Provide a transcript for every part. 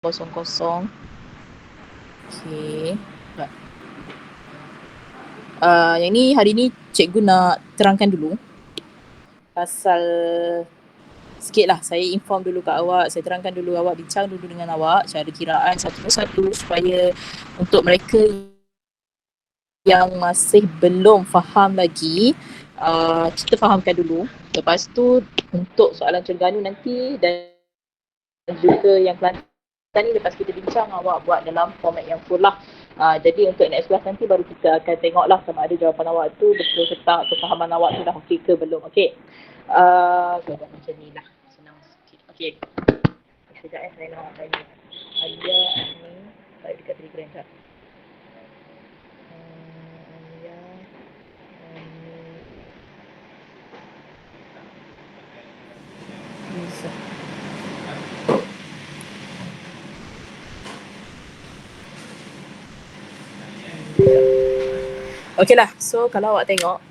00. Okey. Yang ni hari ni cikgu nak terangkan dulu pasal sikit lah, saya inform dulu kat awak, saya terangkan dulu, awak bincang dulu dengan awak cara kiraan satu persatu supaya untuk mereka yang masih belum faham lagi, kita fahamkan dulu. Lepas tu untuk soalan Terengganu nanti dan juga yang Kelantan ni lepas kita bincang, awak buat dalam format yang full lah. Jadi untuk next class nanti baru kita akan tengok lah sama ada jawapan awak tu betul ke tak, kefahaman awak tu dah okey ke belum. Okey. Buat macam ni lah. Senang sikit. Okey. Sekejap saya nak tanya. Alia ni, tak dekat Telegram tak? Alia ni bisa. Okey lah, so kalau awak tengok,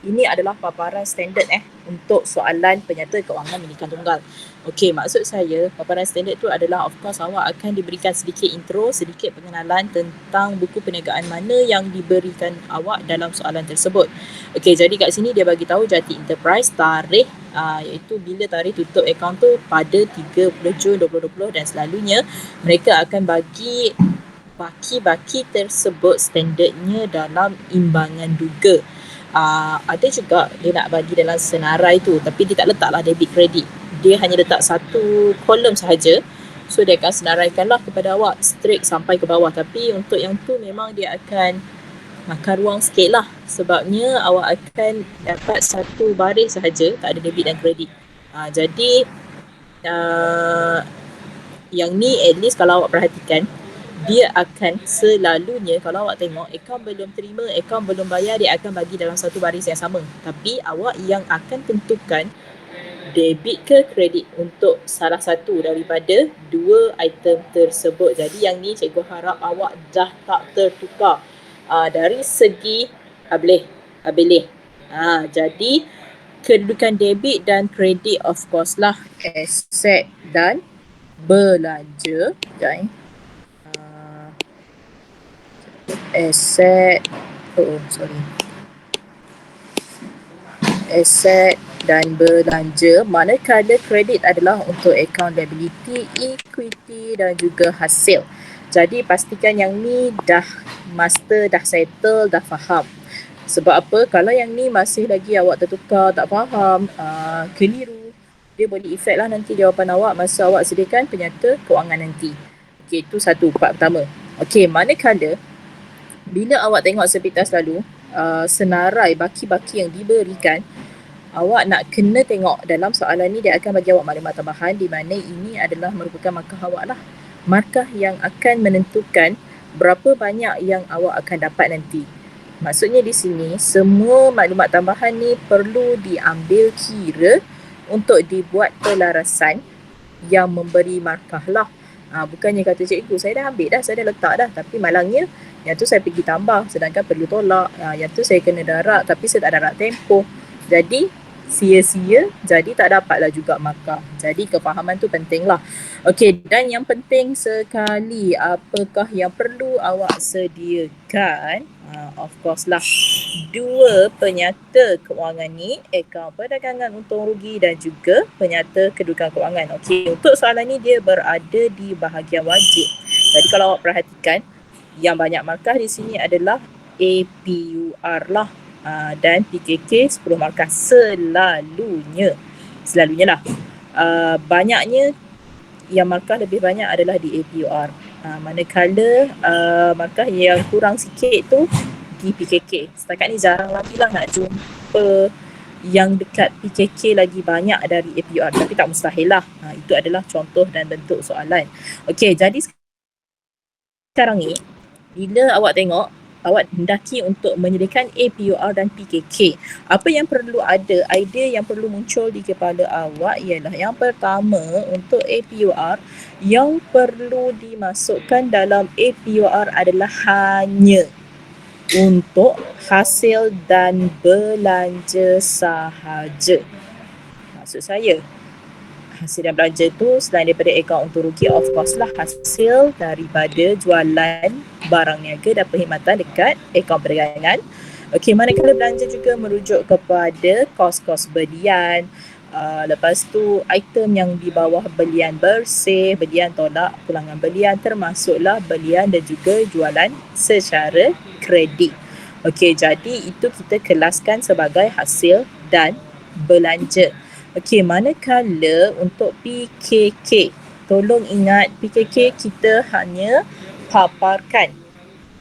ini adalah paparan standard untuk soalan penyata kewangan menikan tunggal. Okey, maksud saya paparan standard tu adalah of course awak akan diberikan sedikit intro, sedikit pengenalan tentang buku perniagaan mana yang diberikan awak dalam soalan tersebut. Okey, jadi kat sini dia bagi tahu Jati Enterprise tarikh iaitu bila tarikh tutup akaun tu pada 30 Jun 2020 dan selalunya mereka akan bagi baki-baki tersebut standardnya dalam imbangan duga. Ada juga dia nak bagi dalam senarai tu tapi dia tak letaklah debit kredit. Dia hanya letak satu kolom sahaja. So dia akan senaraikanlah kepada awak straight sampai ke bawah. Tapi untuk yang tu memang dia akan makan ruang sikit lah. Sebabnya awak akan dapat satu baris sahaja, tak ada debit dan kredit. Jadi yang ni at least kalau awak perhatikan, dia akan selalunya kalau awak tengok akaun belum terima, akaun belum bayar, dia akan bagi dalam satu baris yang sama. Tapi awak yang akan tentukan debit ke kredit untuk salah satu daripada dua item tersebut. Jadi yang ni cikgu harap awak dah tak tertukar dari segi boleh. Jadi kedudukan debit dan kredit of course lah aset dan belanja. Aset dan belanja, manakala kredit adalah untuk akaun liability, equity dan juga hasil. Jadi pastikan yang ni dah master, dah settle, dah faham. Sebab apa? Kalau yang ni masih lagi awak tertukar, tak faham, keliru, dia boleh efek lah nanti jawapan awak masa awak sediakan penyata kewangan nanti. Okey, itu satu part pertama. Okey, manakala bila awak tengok sepintas lalu senarai baki-baki yang diberikan, awak nak kena tengok dalam soalan ni dia akan bagi awak maklumat tambahan di mana ini adalah merupakan markah awak lah. Markah yang akan menentukan berapa banyak yang awak akan dapat nanti. Maksudnya di sini semua maklumat tambahan ni perlu diambil kira untuk dibuat pelarasan yang memberi markah lah. Bukannya kata cikgu, saya dah ambil dah, saya dah letak dah, tapi malangnya yang tu saya pergi tambah sedangkan perlu tolak. Yang tu saya kena darat tapi saya tak darat tempoh. Jadi sia-sia, jadi tak dapatlah juga markah. Jadi kefahaman tu penting lah. Okey, dan yang penting sekali, apakah yang perlu awak sediakan? Of course lah, dua penyata kewangan ni, akaun perdagangan untung rugi dan juga penyata kedudukan kewangan. Okey, untuk soalan ni dia berada di bahagian wajib. Jadi kalau awak perhatikan, yang banyak markah di sini adalah APUR lah. Dan PKK 10 markah selalunya lah. Banyaknya yang markah lebih banyak adalah di APUR. Manakala markah yang kurang sikit tu di PKK. Setakat ni jarang lagi lah nak jumpa yang dekat PKK lagi banyak dari APUR, tapi tak mustahil lah. Itu adalah contoh dan bentuk soalan. Okey, jadi sekarang ni bila awak tengok, awak hendaki untuk menyediakan APUR dan PKK. Apa yang perlu ada, idea yang perlu muncul di kepala awak ialah yang pertama, untuk APUR, yang perlu dimasukkan dalam APUR adalah hanya untuk hasil dan belanja sahaja. Maksud saya, hasil dan belanja tu selain daripada akaun untung rugi, of course lah hasil daripada jualan barang niaga dan perkhidmatan dekat akaun perdagangan. Okey, manakala belanja juga merujuk kepada kos-kos belian, lepas tu item yang di bawah belian bersih, belian tolak pulangan belian, termasuklah belian dan juga jualan secara kredit. Okey, jadi itu kita kelaskan sebagai hasil dan belanja. Okey, manakala untuk PKK, tolong ingat PKK kita hanya paparkan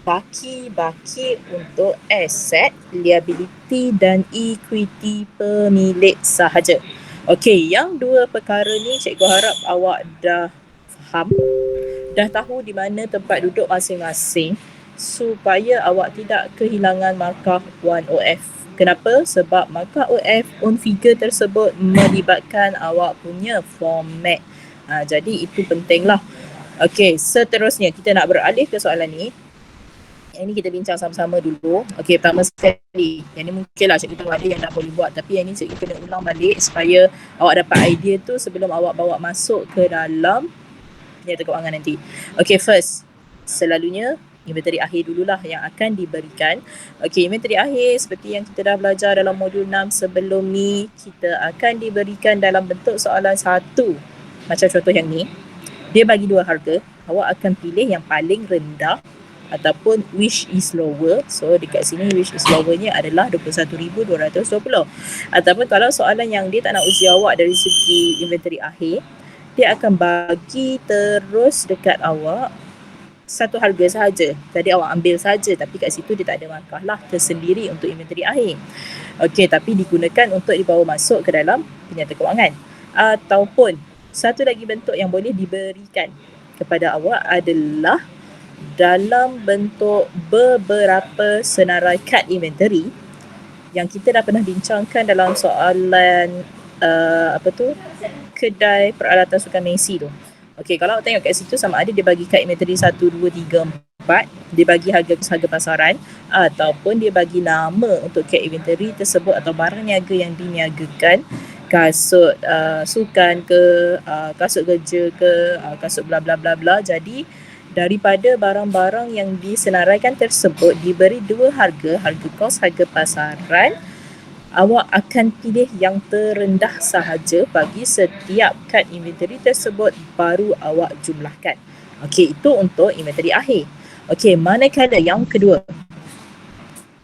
baki-baki untuk aset, liability dan equity pemilik sahaja. Okey, yang dua perkara ni cikgu harap awak dah faham, dah tahu di mana tempat duduk masing-masing supaya awak tidak kehilangan markah 1OF. Kenapa? Sebab markah OF on figure tersebut melibatkan awak punya format. Jadi itu pentinglah. Okey, seterusnya kita nak beralih ke soalan ni. Yang ni kita bincang sama-sama dulu. Okey, pertama sekali, yang ni mungkinlah cikgu tahu ada yang tak boleh buat, tapi yang ni cikgu kena ulang balik supaya awak dapat idea tu sebelum awak bawa masuk ke dalam penyata kewangan nanti. Okey, first, selalunya inventory akhir dululah yang akan diberikan. Okey, inventory akhir seperti yang kita dah belajar dalam modul 6 sebelum ni, kita akan diberikan dalam bentuk soalan satu. Macam contoh yang ni, dia bagi dua harga, awak akan pilih yang paling rendah ataupun which is lower. So dekat sini which is lowernya adalah 21,220. Ataupun kalau soalan yang dia tak nak uji awak dari segi inventory akhir, dia akan bagi terus dekat awak satu harga sahaja. Jadi awak ambil saja, tapi kat situ dia tak ada markah lah tersendiri untuk inventory akhir. Okey, tapi digunakan untuk dibawa masuk ke dalam penyata kewangan. Ataupun satu lagi bentuk yang boleh diberikan kepada awak adalah dalam bentuk beberapa senarai kad inventory yang kita dah pernah bincangkan dalam soalan kedai peralatan sukan Messi tu. Okey, kalau awak tengok kat situ sama ada dia bagi kad inventory 1, 2, 3, 4, dia bagi harga pasaran, ataupun dia bagi nama untuk kad inventory tersebut atau barang niaga yang diniagakan, kasut sukan ke, kasut kerja ke, kasut bla bla bla bla. Jadi daripada barang-barang yang disenaraikan tersebut diberi dua harga, harga kos, harga pasaran, awak akan pilih yang terendah sahaja bagi setiap kad inventory tersebut baru awak jumlahkan. Okey, itu untuk inventory akhir. Okey, manakala yang kedua,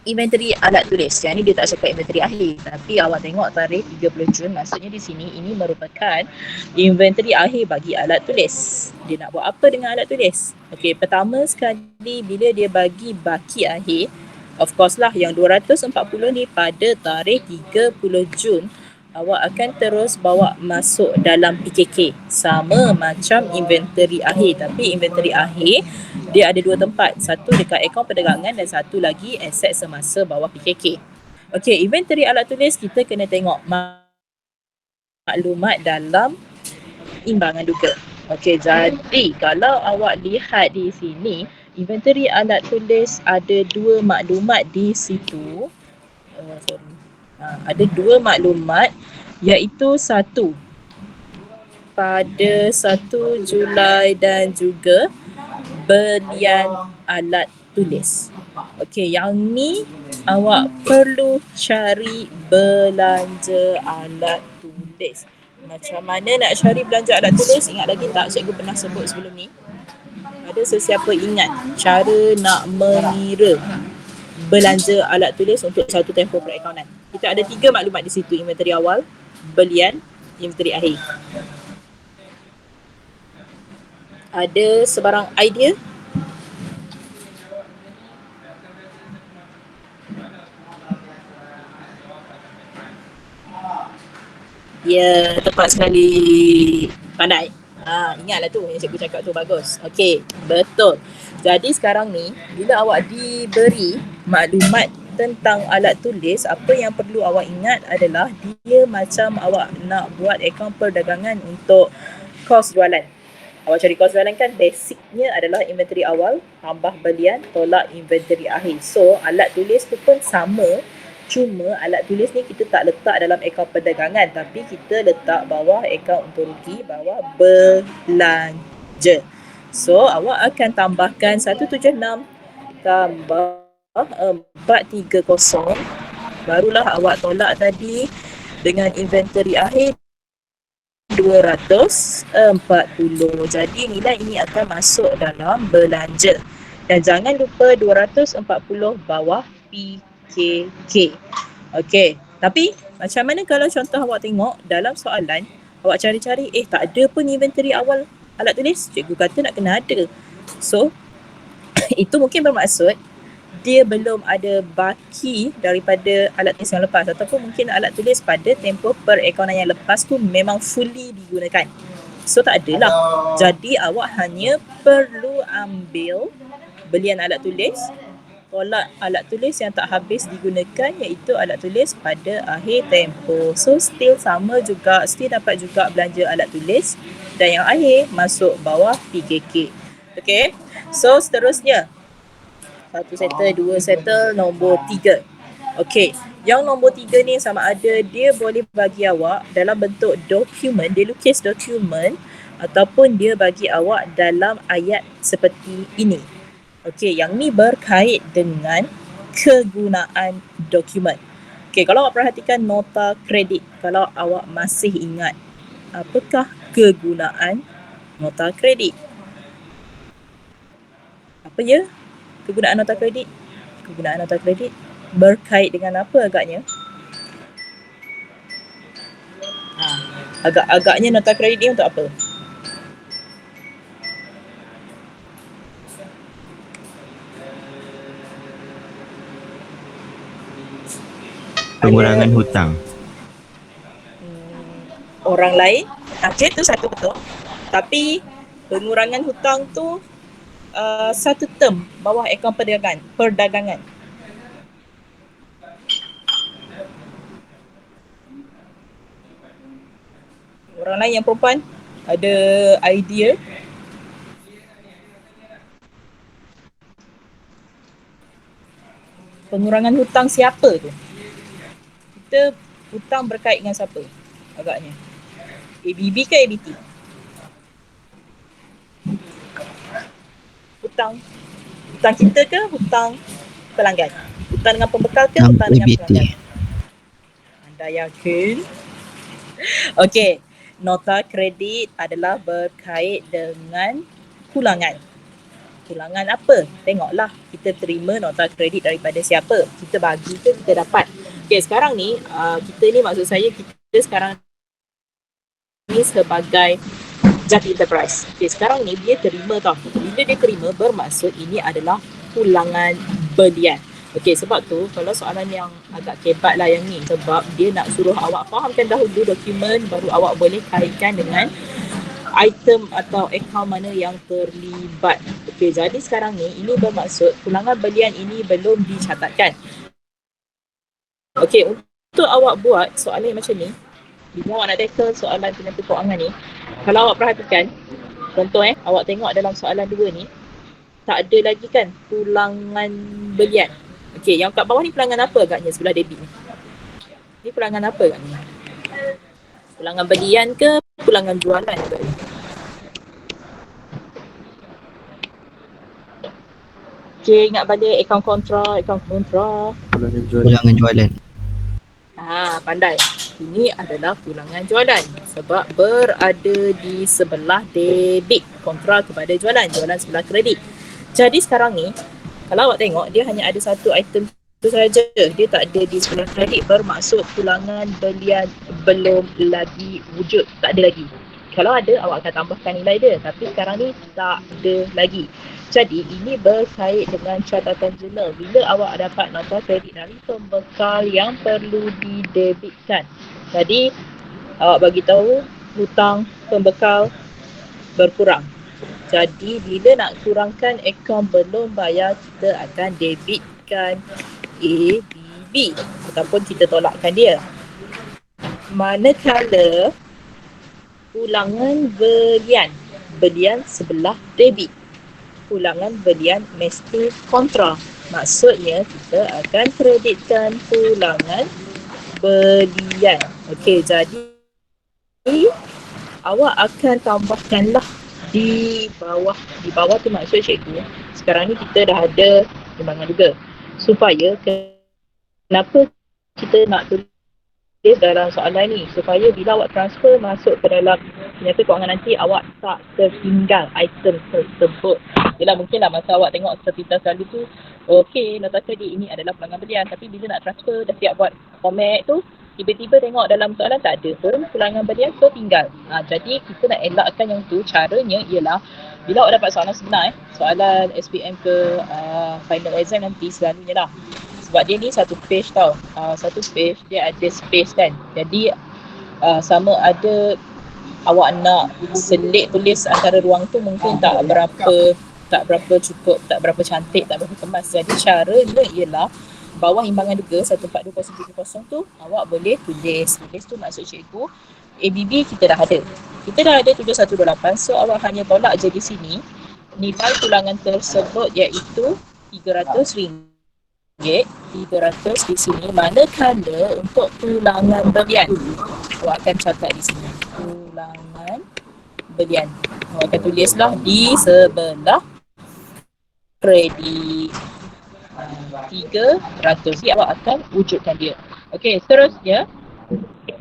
inventory alat tulis. Yang ni dia tak cakap inventory akhir, tapi awak tengok tarikh 30 Jun, maksudnya di sini ini merupakan inventory akhir bagi alat tulis. Dia nak buat apa dengan alat tulis? Okey, pertama sekali bila dia bagi baki akhir, of course lah yang 240 ni pada tarikh 30 Jun, awak akan terus bawa masuk dalam PKK. Sama macam inventory akhir, tapi inventory akhir dia ada dua tempat. Satu dekat akaun perdagangan dan satu lagi aset semasa bawah PKK. Okey, inventory alat tulis kita kena tengok maklumat dalam imbangan duga. Okey, jadi kalau awak lihat di sini, inventory alat tulis ada dua maklumat di situ. Ada dua maklumat, iaitu satu pada 1 Julai dan juga belian alat tulis. Okey, yang ni awak perlu cari belanja alat tulis. Macam mana nak cari belanja alat tulis? Ingat lagi tak cikgu pernah sebut sebelum ni? Ada sesiapa ingat cara nak mengira belanja alat tulis untuk satu tempoh perakaunan? Kita ada 3 maklumat di situ, inventory awal, belian, inventory akhir. Ada sebarang idea? Ya, tepat sekali. Pandai. Ingatlah tu yang cikgu cakap tu, bagus. Okey, betul. Jadi sekarang ni, bila awak diberi maklumat tentang alat tulis, apa yang perlu awak ingat adalah dia macam awak nak buat akaun perdagangan untuk kos jualan. Awak cari kos jualan kan, basicnya adalah inventory awal tambah belian tolak inventory akhir. So alat tulis tu pun sama Cuma alat tulis ni kita tak letak dalam akaun perdagangan, tapi kita letak bawah akaun untung rugi, bawah belanja. So awak akan tambahkan 176 tambah 430, barulah awak tolak tadi dengan inventory akhir 240. Jadi nilai ini akan masuk dalam belanja. Dan jangan lupa 240 bawah PKK. Okey, tapi macam mana kalau contoh awak tengok dalam soalan, awak cari-cari, tak ada pun inventory awal alat tulis, cikgu kata nak kena ada. So, itu mungkin bermaksud dia belum ada baki daripada alat tulis yang lepas, ataupun mungkin alat tulis pada tempoh perekonomian yang lepas tu memang fully digunakan. So tak adalah. Jadi awak hanya perlu ambil belian alat tulis, tolak alat tulis yang tak habis digunakan, iaitu alat tulis pada akhir tempoh. So still sama juga, still dapat juga belanja alat tulis, dan yang akhir masuk bawah PKK. Okay, so seterusnya 1 settle, 2 settle, nombor 3. Okey, yang nombor 3 ni sama ada dia boleh bagi awak dalam bentuk dokumen, dia lukis dokumen, ataupun dia bagi awak dalam ayat seperti ini. Okey, yang ni berkait dengan kegunaan dokumen. Okey, kalau awak perhatikan nota kredit, kalau awak masih ingat, apakah kegunaan nota kredit? Apa ya kegunaan nota kredit? Kegunaan nota kredit berkait dengan apa agaknya? Agak-agaknya nota kredit ni untuk apa? Pengurangan hutang. Orang lain, okey, tu satu betul. Tapi pengurangan hutang tu satu term bawah akaun perdagangan. Orang lain yang perempuan ada idea? Pengurangan hutang siapa tu? Kita hutang berkait dengan siapa agaknya? ABB ke ABT? Hutang kita ke hutang pelanggan? Hutang dengan pembekal ke hutang dengan pelanggan? Anda yakin? Okey, nota kredit adalah berkait dengan kulangan. Kulangan apa? Tengoklah kita terima nota kredit daripada siapa. Kita bagi ke kita dapat. Okey, sekarang ni kita ni, maksud saya kita sekarang ni sebagai Jati Enterprise. Okey, sekarang ni dia terima tau. Bila dia terima bermaksud ini adalah pulangan belian. Okey, sebab tu kalau soalan yang agak kebat lah yang ni, sebab dia nak suruh awak fahamkan dahulu dokumen, baru awak boleh kaitkan dengan item atau akaun mana yang terlibat. Okey, jadi sekarang ni ini bermaksud pulangan belian ini belum dicatatkan. Okey, untuk awak buat soalan yang macam ni, bila awak nak tackle soalan penyakit keuangan ni, kalau awak perhatikan, contoh awak tengok dalam soalan 2 ni, tak ada lagi kan pulangan belian. Okey, yang kat bawah ni pulangan apa agaknya sebelah debit ni? Ni pulangan apa agaknya? Pulangan belian ke pulangan jualan ke? Okay, ingat balik akaun kontra. Pulangan jualan. Pandai. Ini adalah pulangan jualan sebab berada di sebelah debit, kontra kepada jualan sebelah kredit. Jadi sekarang ni, kalau awak tengok, dia hanya ada satu item tu saja. Dia tak ada di sebelah kredit, bermaksud pulangan belian belum lagi wujud. Tak ada lagi. Kalau ada, awak akan tambahkan nilai dia. Tapi sekarang ni tak ada lagi. Jadi ini berkait dengan catatan jurnal. Bila awak dapat nota kredit dari pembekal yang perlu didebitkan. Jadi awak bagi tahu hutang pembekal berkurang. Jadi bila nak kurangkan akaun belum bayar, kita akan debitkan ABB ataupun kita tolakkan dia. Manakala pulangan belian sebelah debit, pulangan belian mesti kontra. Maksudnya kita akan kreditkan pulangan belian. Okey, jadi awak akan tambahkanlah di bawah. Di bawah tu maksud cikgu, sekarang ni kita dah ada timbangan juga. Supaya kenapa kita nak tulis dalam soalan ni, supaya bila awak transfer masuk ke dalam penyata kewangan nanti, awak tak tertinggal item tersebut. Yelah, mungkinlah masa awak tengok sepintas kali tu, okey, nota kredit ini adalah pulangan belian, tapi bila nak transfer dah siap buat format tu, tiba-tiba tengok dalam soalan tak ada pun pulangan belian, so tinggal. Jadi kita nak elakkan yang tu. Caranya ialah bila awak dapat soalan sebenar, soalan SPM ke final exam nanti, selalunya lah, sebab dia ni satu page tau, satu page dia ada space kan, jadi sama ada awak nak selit tulis antara ruang tu mungkin tak berapa cukup, tak berapa cantik, tak berapa kemas. Jadi caranya ialah bawah imbangan 2 142.70 tu awak boleh tulis tu maksud cikgu ABB kita dah ada 7128, so awak hanya tolak je di sini nilai pulangan tersebut iaitu RM300, 300 di sini, manakala untuk pulangan belian awak akan catat di sini pulangan belian, awak akan tulislah di sebelah kredit 300, awak akan wujudkan dia. Okey, seterusnya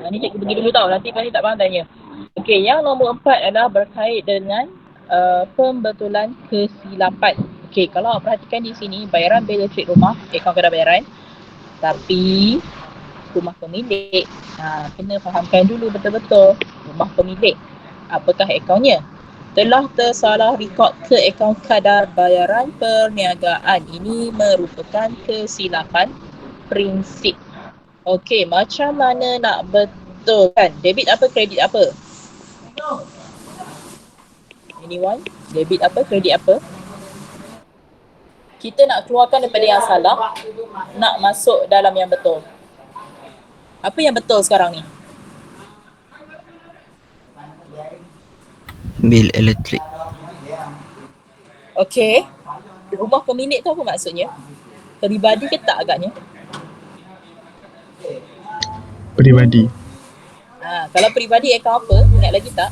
ni cikgu pergi dulu tau, nanti kali tak faham tanya. Okey, yang nombor 4 adalah berkait dengan pembetulan kesilapan. Okey, kalau awak perhatikan di sini, bayaran bil listrik rumah, akaun kadar bayaran, tapi rumah pemilik, kena fahamkan dulu betul-betul rumah pemilik apakah akaunnya. Telah tersalah rekod ke akaun kadar bayaran perniagaan, ini merupakan kesilapan prinsip. Okey, macam mana nak betulkan? Debit apa, kredit apa? Anyone? Debit apa, kredit apa? Kita nak keluarkan daripada yang salah, nak masuk dalam yang betul. Apa yang betul sekarang ni? Bil elektrik. Okey. Rumah pemilik tu apa maksudnya? Peribadi ke tak agaknya? Peribadi. Kalau peribadi akaun apa? Ingat lagi tak?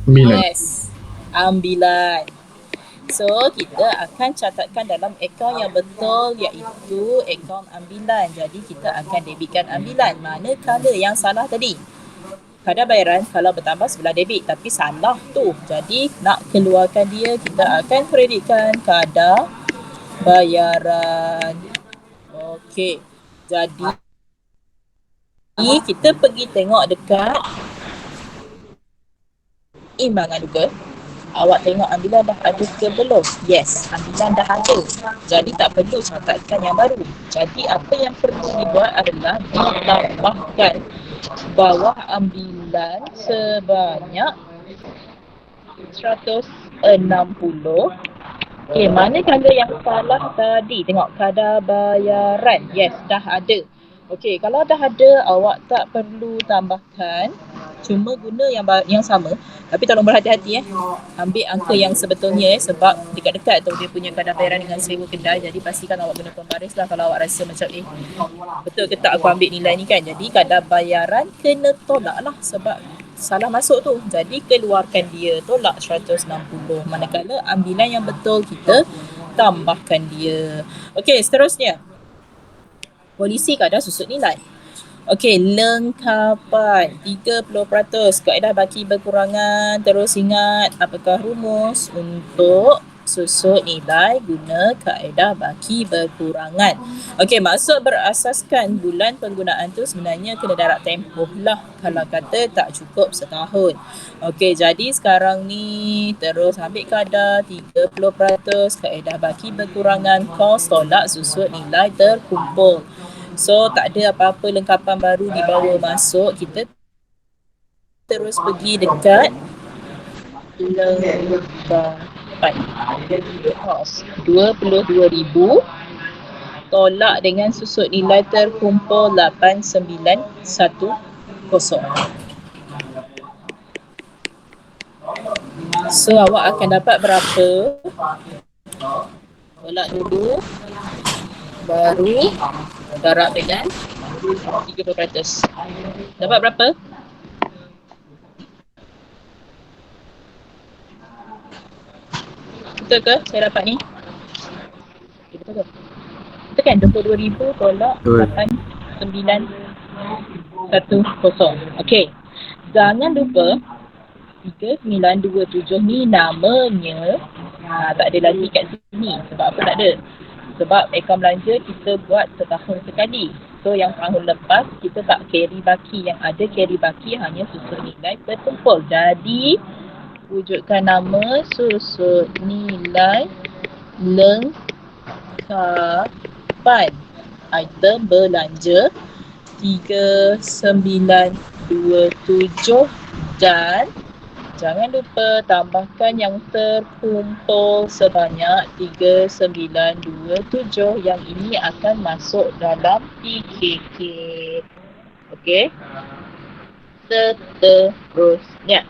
Ambilan. Yes. Ambilan. So, kita akan catatkan dalam akaun yang betul iaitu akaun ambilan. Jadi, kita akan debitkan ambilan. Manakala yang salah tadi, kadar bayaran kalau bertambah sebelah debit, tapi salah tu. Jadi, nak keluarkan dia, kita akan kreditkan kadar bayaran. Okey. Jadi, kita pergi tengok dekat imbangan juga. Awak tengok ambilan dah ada ke belum? Yes, ambilan dah ada. Jadi tak perlu catatkan yang baru. Jadi apa yang perlu dibuat adalah ditambahkan bawah ambilan sebanyak 160. Okey, manakala yang salah tadi, tengok kadar bayaran. Yes, dah ada. Okey, kalau dah ada, awak tak perlu tambahkan. Cuma guna yang sama. Tapi tolong berhati-hati ambil angka yang sebetulnya sebab dekat-dekat tu dia punya kadar bayaran dengan sewa kedai. Jadi pastikan awak guna pembaris lah kalau awak rasa macam betul ke tak aku ambil nilai ni kan. Jadi kadar bayaran kena tolak lah sebab salah masuk tu. Jadi keluarkan dia, tolak 160. Manakala ambilan yang betul kita tambahkan dia. Okey, seterusnya. Polisi kadar susut nilai. Okey, lengkapan 30%, kaedah baki berkurangan. Terus ingat apakah rumus untuk susut nilai guna kaedah baki berkurangan. Okey, maksud berasaskan bulan penggunaan tu sebenarnya kena darat tempoh lah kalau kata tak cukup setahun. Okey, jadi sekarang ni terus ambil kadar 30%, kaedah baki berkurangan, kos tolak susut nilai terkumpul. So tak ada apa-apa lengkapan baru dibawa masuk. Kita terus pergi dekat lengkapan. Kos 22,000 tolak dengan susut nilai terkumpul 8910. So awak akan dapat berapa? Tolak dulu, baru darab dengan 30%. Dapat berapa? Betul ke saya dapat ni? Betul ke? Betul kan? 22,000 tolak Betul. 8910. Okey. Jangan lupa 3927 ni namanya tak ada lagi kat sini. Sebab apa tak ada? Sebab akaun belanja kita buat setahun sekali. So yang tahun lepas kita tak carry baki. Yang ada carry baki hanya susun nilai terkumpul. Jadi wujudkan nama susun nilai lengkapan item belanja 3927 dan jangan lupa tambahkan yang terkumpul sebanyak 3927 yang ini akan masuk dalam PKK. Okey. Seterusnya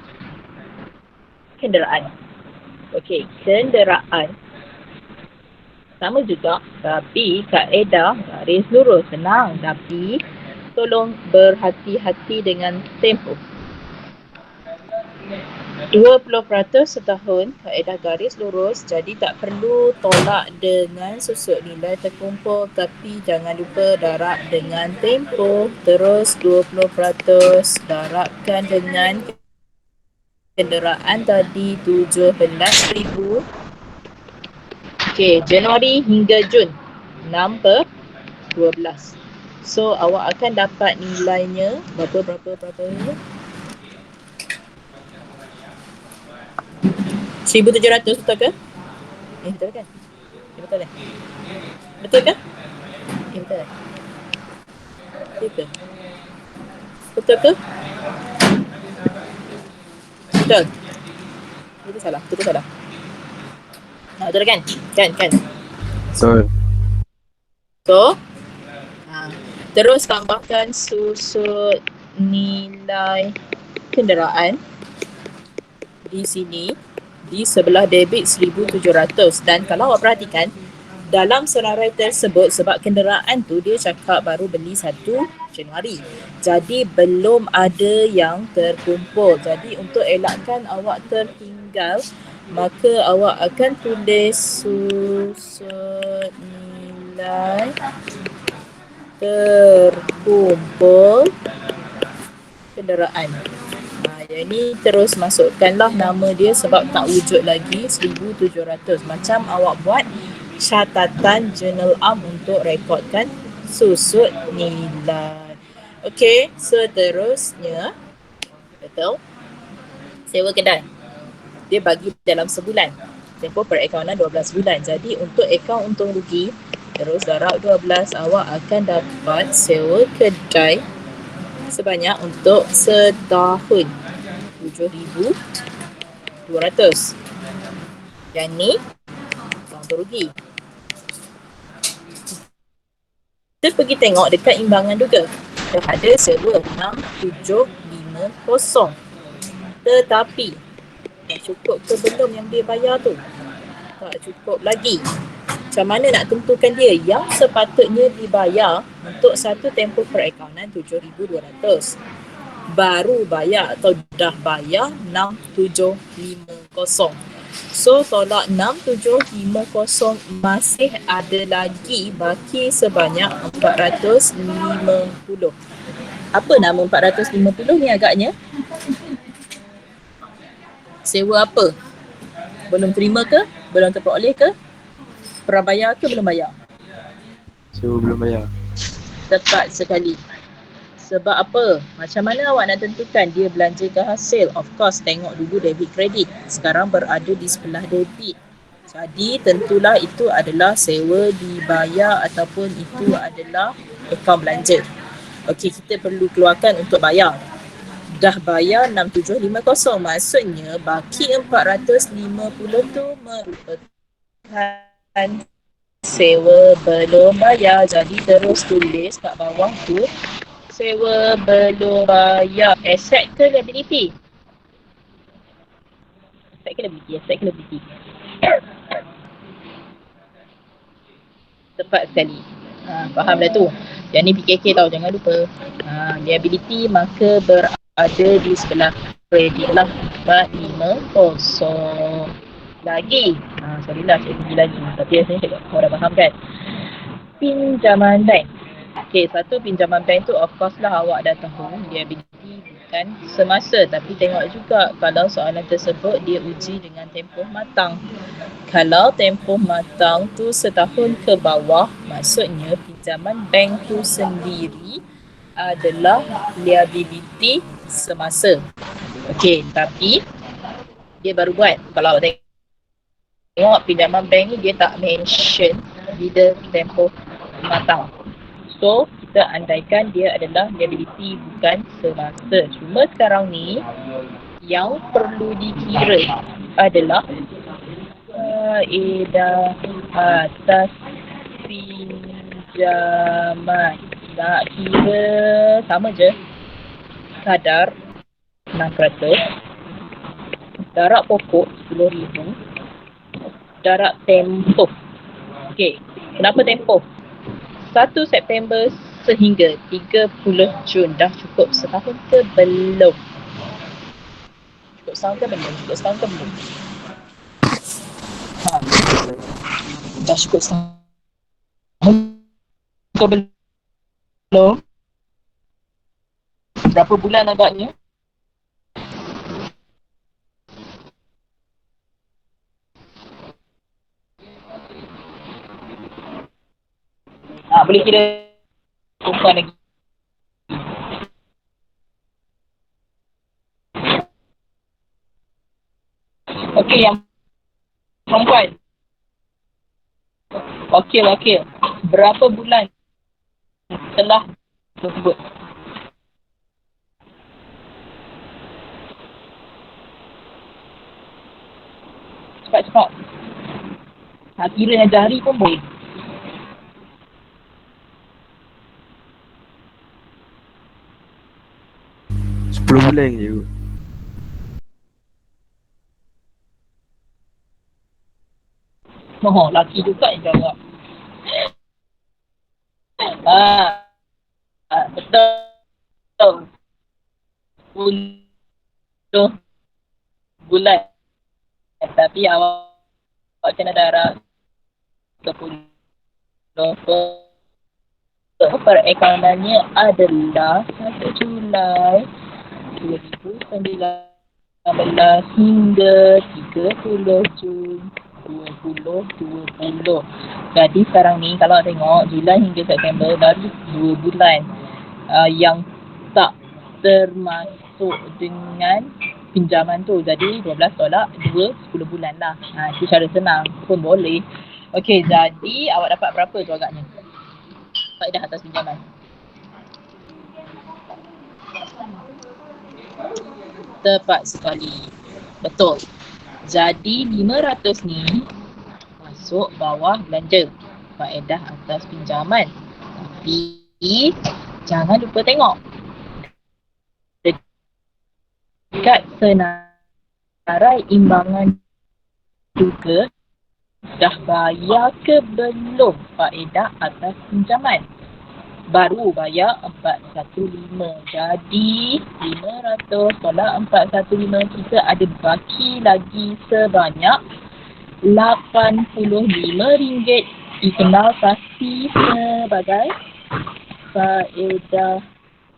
kenderaan. Okey, kenderaan sama juga tapi kaedah garis lurus senang tapi tolong berhati-hati dengan tempoh. 20% setahun kaedah garis lurus jadi tak perlu tolak dengan susut nilai terkumpul tapi jangan lupa darab dengan tempoh. Terus 20% darabkan dengan kenderaan tadi 17,000. Okey, Januari hingga Jun 6/12. So awak akan dapat nilainya berapa? 1,700 betul ke? Betul kan? Betul kan? Betul ke? Betul. Betul ke? Betul ke? Betul. Itu salah. Betul kan? Kan. Betul. So, terus tambahkan susut nilai kenderaan di sini di sebelah debit 1,700 dan kalau awak perhatikan dalam senarai tersebut sebab kenderaan tu dia cakap baru beli 1 Januari. Jadi belum ada yang terkumpul. Jadi untuk elakkan awak tertinggal maka awak akan tulis susut nilai terkumpul kenderaan. Yang ni terus masukkanlah nama dia sebab tak wujud lagi 1,700. Macam awak buat catatan jurnal am untuk rekodkan susut nilai. Okey, seterusnya betul. Sewa kedai. Dia bagi dalam sebulan. Tempoh perakaunan 12 bulan. Jadi untuk akaun untung rugi terus darab 12 awak akan dapat sewa kedai sebanyak untuk setahun 7,200. Yang ni untung rugi. Kita pergi tengok dekat imbangan juga. Dah ada sewa 6,750. Tetapi tak cukup ke belum yang dia bayar tu? Tak cukup lagi. Macam mana nak tentukan dia? Yang sepatutnya dibayar untuk satu tempoh perakaunan 7,200. Baru bayar atau dah bayar 6,750. So tolak 6,750 masih ada lagi baki sebanyak 450. Apa nama 450 ni agaknya? Sewa apa? Belum terima ke? Belum terperoleh ke? Pernah bayar ke belum bayar? So belum bayar. Tepat sekali. Sebab apa? Macam mana awak nak tentukan dia belanja ke hasil? Of course, tengok dulu debit kredit. Sekarang berada di sebelah debit. Jadi tentulah itu adalah sewa dibayar ataupun itu adalah akaun belanja. Okey, kita perlu keluarkan untuk bayar. Dah bayar 6,750. Maksudnya baki 450 tu merupakan sewa belum bayar. Jadi terus tulis kat bawah tu sewa belum bayar. Aset ke liability? Aset ke liability? Tepat sekali. Faham dah tu. Yang ni PKK tau, jangan lupa. Liability maka berada di sebelah kredit lah. 450 lagi. Sorry lah saya pergi lagi. Tapi rasanya kau dah faham kan. Pinjaman bank. Okay, satu pinjaman bank tu of course lah awak dah tahu liability bukan semasa. Tapi tengok juga kalau soalan tersebut dia uji dengan tempoh matang. Kalau tempoh matang tu setahun ke bawah, maksudnya pinjaman bank tu sendiri adalah liability semasa. Okey, tapi dia baru buat. Kalau awak tengok pinjaman bank ni dia tak mention bila tempoh matang. So, kita andaikan dia adalah liability bukan semasa. Cuma sekarang ni yang perlu dikira adalah faedah atas pinjaman. Nak kira sama je. Kadar 600, darat pokok 10,000, darat tempoh. Okey, kenapa tempoh? 1 September sehingga 30 Jun. Dah cukup setahun ke belum? Cukup setahun ke belum? Cukup setahun ke belum? Dah cukup setahun ke belum? Berapa bulan agaknya? Boleh kira perempuan lagi. Okey, yang perempuan. Okey. Berapa bulan setelah tersebut? Cepat. Kira dengan jari pun boleh. Bulan je. Laki juga yang jawab. Betul. 10 bulan. Tapi awak kena darah 10. Perekonomiannya adalah 1 Julai 2019 hingga 30 Jun 2020. Jadi sekarang ni kalau tengok Julai hingga September baru 2 bulan yang tak termasuk dengan pinjaman tu. Jadi 12 tolak 2, 10 bulan lah. Itu cara senang pun boleh. Okey, jadi awak dapat berapa tu agaknya? Faedah atas pinjaman. Tepat sekali. Betul. Jadi 500 ni masuk bawah belanja. Faedah atas pinjaman. Tapi jangan lupa tengok. Dekat senarai imbangan juga dah bayar ke belum faedah atas pinjaman? Baru bayar 415. Jadi 500 tolak 415, kita ada baki lagi sebanyak RM85 dikenalpasti sebagai faedah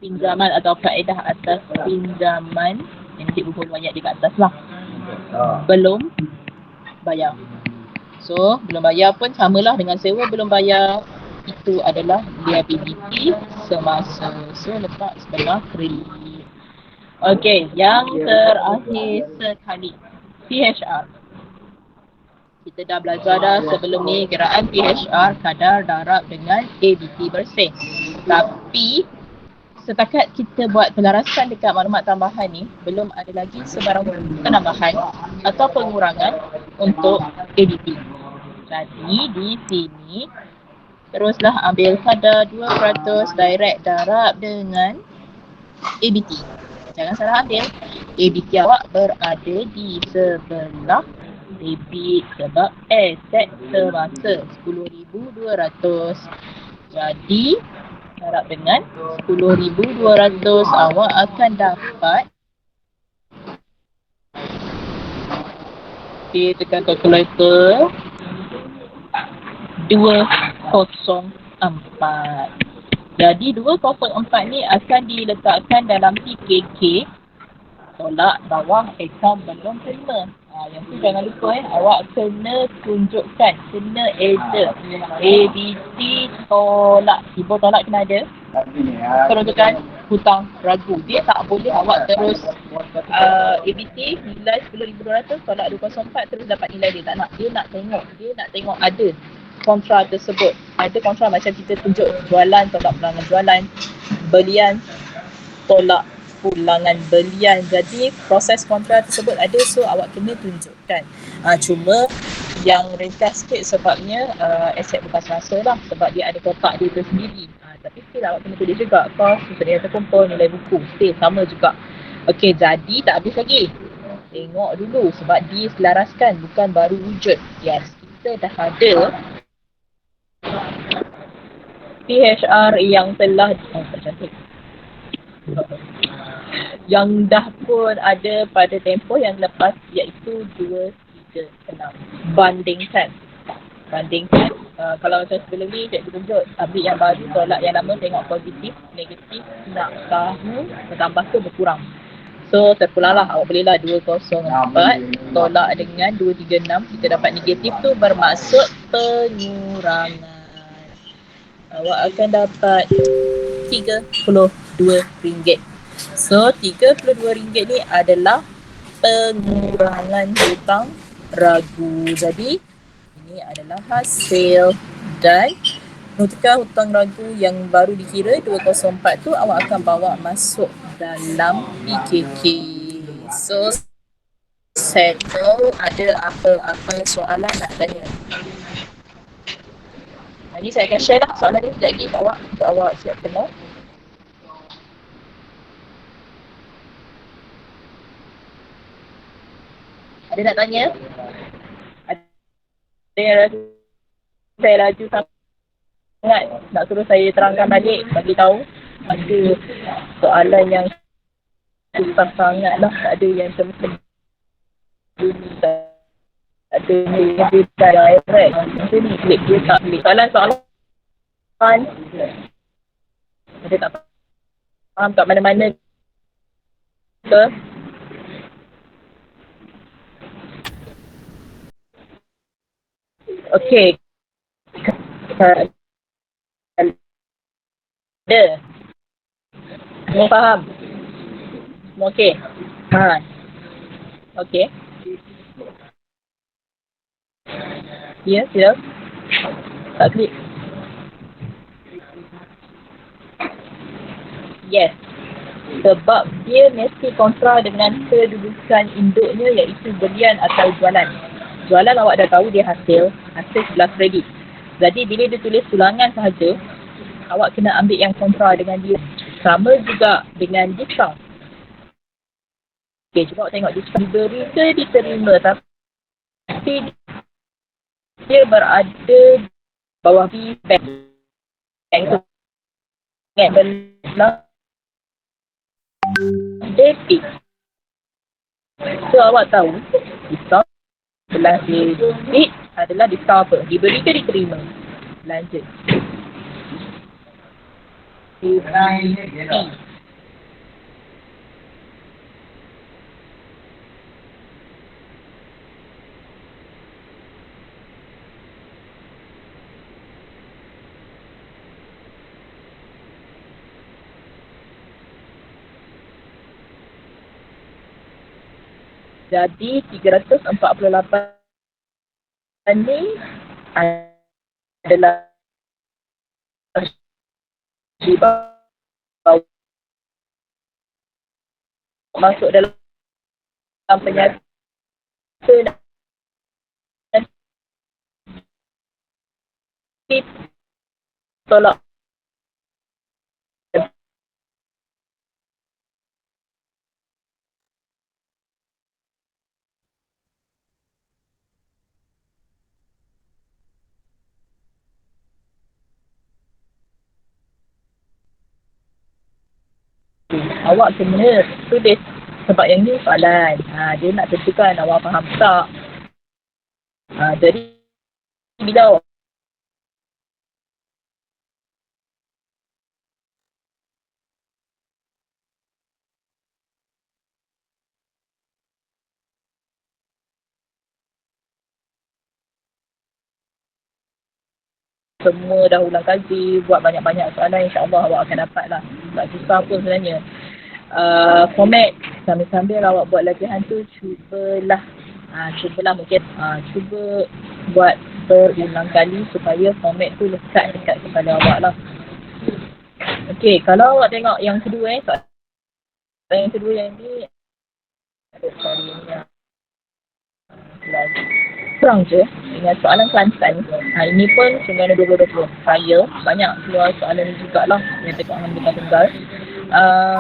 pinjaman atau faedah atas pinjaman. Yang cikgu pun banyak di kat atas lah. Belum bayar. So, belum bayar pun samalah dengan sewa belum bayar. Itu adalah liability semasa. So, letak sebelah kredit. Okey, yang terakhir sekali. PHR. Kita dah belajar dah sebelum ni kiraan PHR, kadar darab dengan ABT bersih. Tapi, setakat kita buat pelarasan dekat maklumat tambahan ni, belum ada lagi sebarang penambahan atau pengurangan untuk ABT. Jadi di sini teruslah ambil kadar 2% direct darab dengan ABT. Jangan salah ambil. ABT awak berada di sebelah debit sebab aset semasa 10,200. Jadi harap dengan 10,200 awak akan dapat, okay, tekan calculator, 204. Jadi 204 ni akan diletakkan dalam PKK, tolak bawah akaun belum terima. Yang tu jangan lupa awak kena tunjukkan, kena edit ABC tolak, keyboard tolak kena ada. Penunjukan hutang ragu. Dia tak boleh awak terus ABC nilai 10,200 tolak 204 terus dapat nilai dia. Tak nak. Dia nak tengok ada kontra tersebut. Ada kontra macam kita tunjuk jualan tolak pulangan jualan, belian tolak pulangan belian. Jadi proses kontra tersebut ada, so awak kena tunjukkan. Cuma yang ringkas sikit sebabnya aset bukan semasa lah, sebab dia ada kotak dia tersendiri. Tapi still awak kena tulis juga kos, sedia terkumpul, nilai buku, still sama juga. Okey, jadi tak habis lagi. Tengok dulu sebab diselaraskan, bukan baru wujud. Yes, kita dah ada PHR yang telah tak cantik. Yang dah pun ada pada tempoh yang lepas, iaitu 236. Bandingkan. Kalau macam sebelum ni cikgu tunjuk ambil yang baru, tolak yang lama, tengok positif, negatif, nak tahu bertambah ke berkurang. So terpulanglah, awak bolehlah 204 tolak dengan 236, kita dapat negatif tu bermaksud pengurangan. Awak akan dapat RM32. So RM32 ni adalah pengurangan hutang ragu. Jadi ini adalah hasil, dan notika hutang ragu yang baru dikira 204 tu awak akan bawa masuk dalam PKK. So settle. Ada apa-apa soalan nak tanya? Jadi saya akan share lah soalan ni sekejap lagi kat awak, untuk awak siap kena. Ada nak tanya? Ada yang rasa saya laju sangat, nak suruh saya terangkan balik, bagi tahu. Ada soalan yang susah sangat lah, tak ada yang tersebut. Tak ada yang direct. Macam ni klik dia tak klik. Soalan ada tak faham kat mana-mana ke? Okey. Ada. Semua faham? Semua okey? Okey. Ya, siap. Tak klik. Yes. Sebab dia mesti kontra dengan kedudukan induknya, iaitu belian atau jualan. Jualan awak dah tahu dia hasil sebelah kredit. Jadi bila dia tulis pulangan sahaja, awak kena ambil yang kontra dengan dia. Sama juga dengan diskaun. Okey, cuba awak tengok diskaun diberi ke diterima, tapi dia berada bawah bank. Bank tu belah debit. So awak tahu diskaun belah debit adalah diskaun apa? Diberi ke diterima? Belanja. Diberi. Jadi 348 ni adalah riba masuk dalam penyata dan tolak. awak kena tulis sebab yang ni soalan. Dia nak tentukan awak faham tak. Jadi bila awak semua dah ulang kaji, buat banyak-banyak soalan, insyaAllah awak akan dapat lah. Tak susah pun sebenarnya. Format, sambil-sambil awak buat latihan tu, cubalah mungkin cuba buat berulang kali supaya format tu lekat dekat kepala awak lah. Okey, kalau awak tengok yang kedua soalan yang kedua yang ni, kurang je dengan soalan Kelantan. Ini pun 2020. Saya banyak keluar soalan ni jugalah yang dekat dengan tunggal.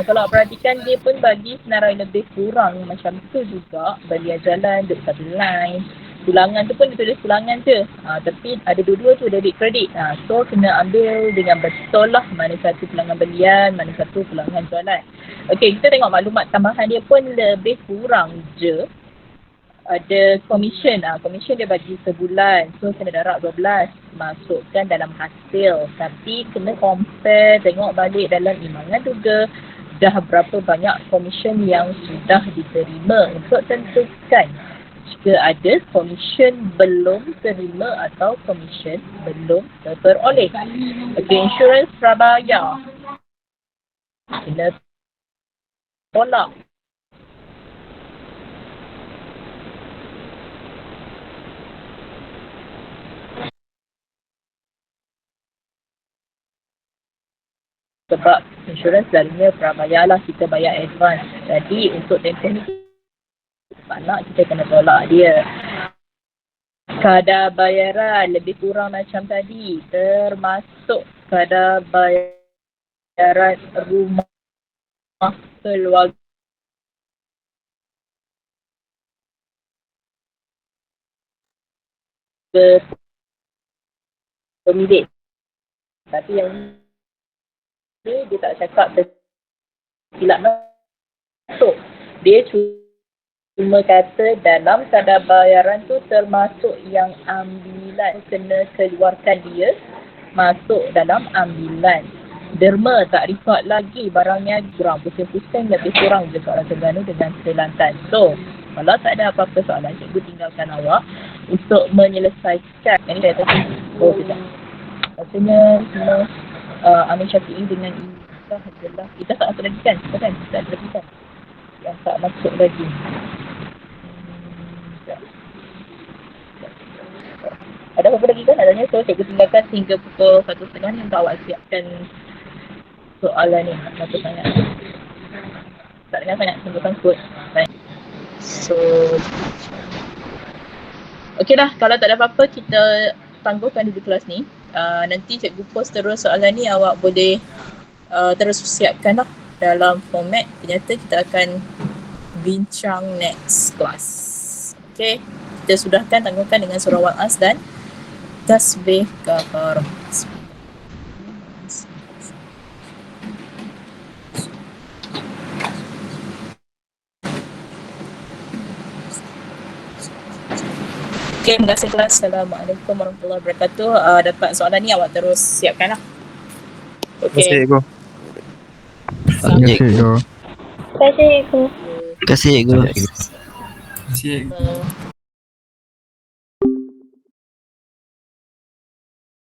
Kalau perhatikan dia pun bagi senarai lebih kurang macam tu juga. Balian jalan, duduk satu line. Pulangan tu pun dia tulis pulangan je. Tapi ada dua-dua tu debit kredit. So kena ambil dengan betul lah mana satu pulangan belian, mana satu pulangan jualan. Okey, kita tengok maklumat tambahan dia pun lebih kurang je. Ada komisen, komisen dia bagi sebulan, so kena darab 12, masukkan dalam hasil, tapi kena compare, tengok balik dalam imbangan juga dah berapa banyak komisen yang sudah diterima untuk tentukan jika ada komisen belum terima atau komisen belum terperoleh. Okay, insurans prabayar kena tolak. Sebab insurans selalunya prabayar lah, kita bayar advance. Jadi untuk tempoh ni nak kita kena tolak dia. Kadar bayaran lebih kurang macam tadi, termasuk kadar bayaran rumah keluarga pemilik. Tapi yang ni dia tak cakap silap masuk. Dia cuma kata dalam kadar bayaran tu termasuk yang ambilan, kena keluarkan dia masuk dalam ambilan. Derma tak record lagi barangnya kurang, pusing-pusing lebih kurang je soalan Terengganu dengan Kelantan. So kalau tak ada apa-apa soalan, cikgu tinggalkan awak untuk menyelesaikan. Ini saya tadi, sekejap. Rasanya semua Amir Syafi'i dengan Izzah adalah, Izzah tak masuk lagi kan? Kita kan? Tak ada lagi kan? Yang tak masuk lagi. Ada apa-apa lagi kan? Adanya, so cikgu tinggalkan hingga pukul 1.30 ni untuk awak siapkan soalan ni. Satu sangat. Tak dengar sangat, tunggu sangkut. So, okey dah, kalau tak ada apa-apa, kita tangguhkan dulu kelas ni. Nanti cikgu post terus soalan ni, awak boleh terus siapkan lah dalam format. Ternyata kita akan bincang next class. Okay, kita sudahkan, tangguhkan dengan surah Wal-As dan tasbih kafarah. Okay, terima kasih kelas. Assalamualaikum warahmatullahi wabarakatuh. Dapat soalan ni awak terus siapkan lah. Okay. Terima kasih, cikgu. Terima kasih, cikgu. Terima kasih, cikgu. Terima kasih, cikgu.